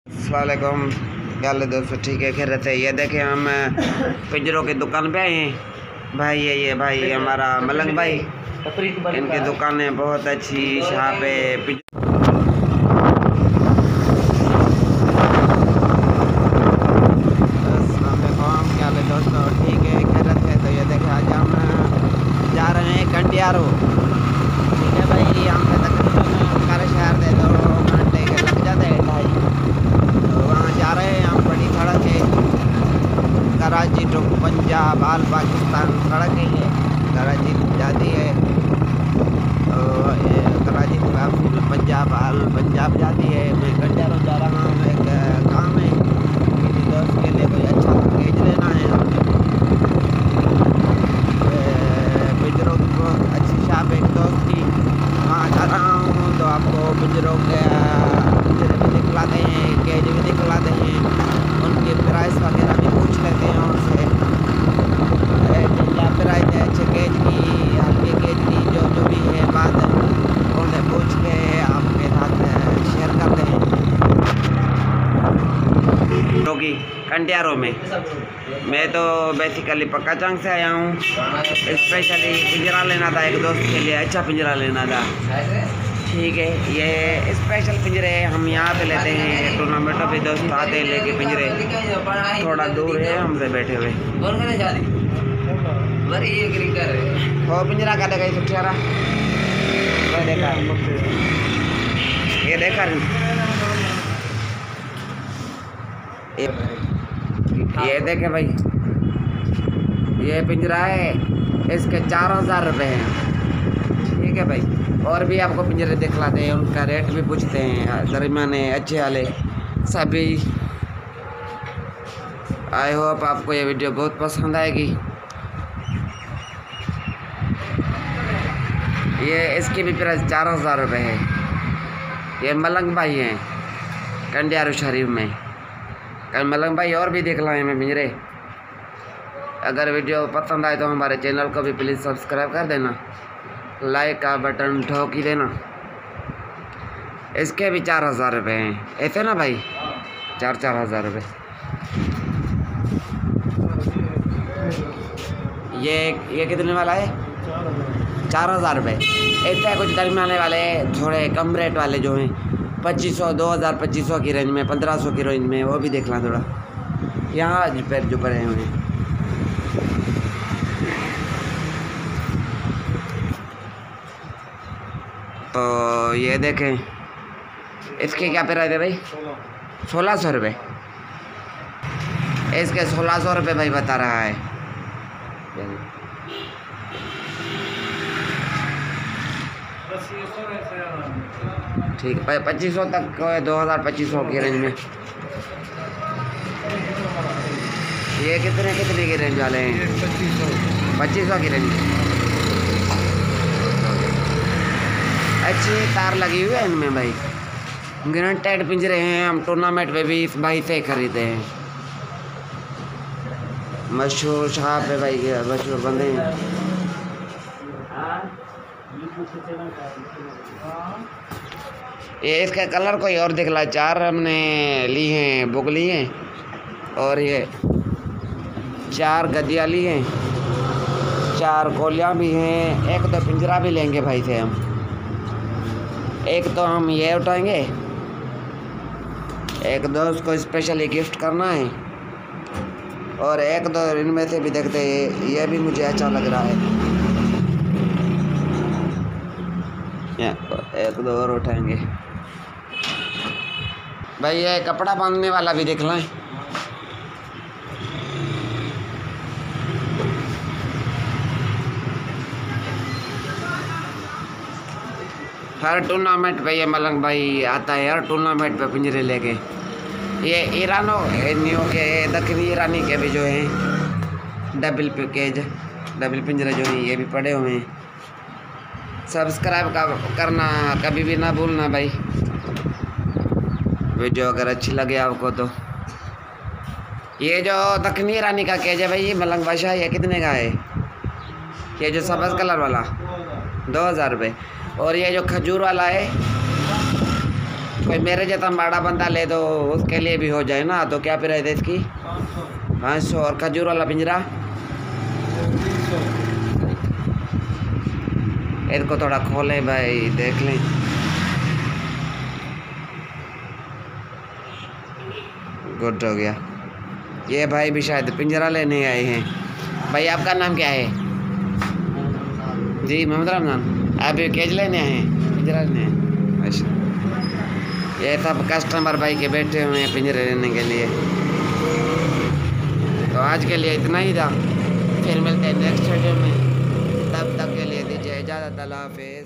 अस्सलाम वालेकुम, क्या हाल है दोस्तों? ठीक है, खैर रहते हैं। ये देखें हम पिंजरों की दुकान पे आए हैं भाई। ये भाई हमारा मलंग भाई, इनकी दुकान है बहुत अच्छी। यहाँ पे क्या हाल है दोस्तों? ठीक है, खैर रहते हैं। तो ये देखें आज हम जा रहे हैं कंडियारो। ठीक है भाई, यहाँ पे तकरीबन सारे शहर से 2 घंटे के लग जाते हैं, ढाई। तो वहाँ जा रहे हैं हम। बड़ी सड़क है, कराची टू पंजाब आल पाकिस्तान सड़क है ये। कराची जाती है तो कराची टू पंजाब आल पंजाब जाती है। मैं कंडियारो जा रहा हूँ, एक काम है किसी दोस्त के लिए, कोई अच्छा पैकेज लेना है हमने। पिंजरों की बहुत अच्छी शॉप है एक दोस्त की, वहाँ जा रहा हूँ। तो आपको पिंजरों के पिंजरे भी दिखलाते हैं, केज भी दिखलाते हैं, उनकी प्राइस वगैरह भी पूछ लेते हैं उनसे। क्या प्राइस है अच्छे केज की, हल्के केज की, जो भी है बात उन्हें पूछ के आपके साथ शेयर करते हैं। क्योंकि कंडियारो में मैं तो बेसिकली पक्का चंग से आया हूँ। स्पेशली पिंजरा लेना था एक दोस्त के लिए, अच्छा पिंजरा लेना था। ठीक है, ये स्पेशल पिंजरे हम यहाँ पे लेते हैं। टूर्नामेंटों पे दोस्त आते हैं लेके पिंजरे, थोड़ा दूर है हमसे बैठे हुए। वो पिंजरा का देखा सुठियारा, देखा ये देखा ये देखे भाई, ये पिंजरा है, इसके 4000 रुपये हैं। ठीक है भाई, और भी आपको पिंजरे दिखलाते हैं, उनका रेट भी पूछते हैं, दरमियाने अच्छे वाले सभी। आई होप आपको ये वीडियो बहुत पसंद आएगी। ये इसकी भी प्राइस 4000 रुपये है। ये मलंग भाई हैं कंडियारो शरीफ में। कल मलंग भाई और भी दिखलाए मैं पिंजरे। अगर वीडियो पसंद आए तो हमारे चैनल को भी प्लीज़ सब्सक्राइब कर देना, लाइक का बटन ठोक ही देना। इसके भी 4000 रुपये हैं, ऐसे ना भाई, 4-4 हज़ार रुपये। ये कितने वाला है? 4000 रुपये। ऐसे कुछ दरमियाने वाले, थोड़े कम रेट वाले जो हैं 2500, 2000, 2500 की रेंज में, 1500 की रेंज में, वो भी देखना थोड़ा। यहाँ पैर जो पड़े हुए हैं। तो ये देखें, इसके क्या प्राइस है भाई? 1600 रुपये। इसके 1600 रुपये भाई बता रहा है। ठीक है, 2500 तक 2000-2500 की रेंज में। ये कितने की रेंज वाले हैं? 2500 की रेंज। अच्छी तार लगी हुई है इनमें भाई, ग्रेंटेड पिंजरे हैं। हम टूर्नामेंट पे भी इस भाई से खरीदे हैं। मशहूर शॉप है भाई, मशहूर बंदे हैं। ये इसका कलर कोई और दिखला। 4 हमने ली हैं, बुक ली हैं, और ये 4 गद्दियाँ ली हैं, 4 कोलियाँ भी हैं। एक तो पिंजरा भी लेंगे भाई से हम। एक तो हम ये उठाएंगे, एक दोस्त को स्पेशली गिफ्ट करना है, और एक दो इनमें से भी देखते हैं। ये भी मुझे अच्छा लग रहा है, एक दो और उठाएंगे भाई। ये कपड़ा बांधने वाला भी देख लें। हर टूर्नामेंट पे ये मलंग भाई आता है, हर टूर्नामेंट पे पिंजरे लेके। ये ईरानों के, दक्षिणी ईरानी के भी जो हैं डबल पैकेज, डबल पिंजरे जो हैं, ये भी पड़े हुए हैं। सब्सक्राइब करना कभी भी ना भूलना भाई। वीडियो अगर अच्छी लगे आपको तो। ये जो दक्षिणी ईरानी का केज है भाई, ये मलंग बादशाह, ये कितने का है? ये जो सब्ज़ कलर वाला 2000 रुपये। और ये जो खजूर वाला है कोई मेरे जैसा बड़ा बंदा ले तो उसके लिए भी हो जाए ना, तो क्या प्राइस है इसकी? 500। और खजूर वाला पिंजरा? इसको थोड़ा खोलें भाई, देख लें। गुड हो गया। ये भाई भी शायद पिंजरा लेने आए हैं। भाई आपका नाम क्या है? जी मोहम्मद रमजान। आप भी केज लेने आए हैं, पिंजरा लेने हैं? अच्छा, ये सब कस्टमर भाई के बैठे हुए हैं पिंजरे लेने के लिए। तो आज के लिए इतना ही था, फिर मिलते हैं नेक्स्ट वीडियो में। तब तक के लिए दीजिए इजाज़त। अल्लाह हाफ़िज़।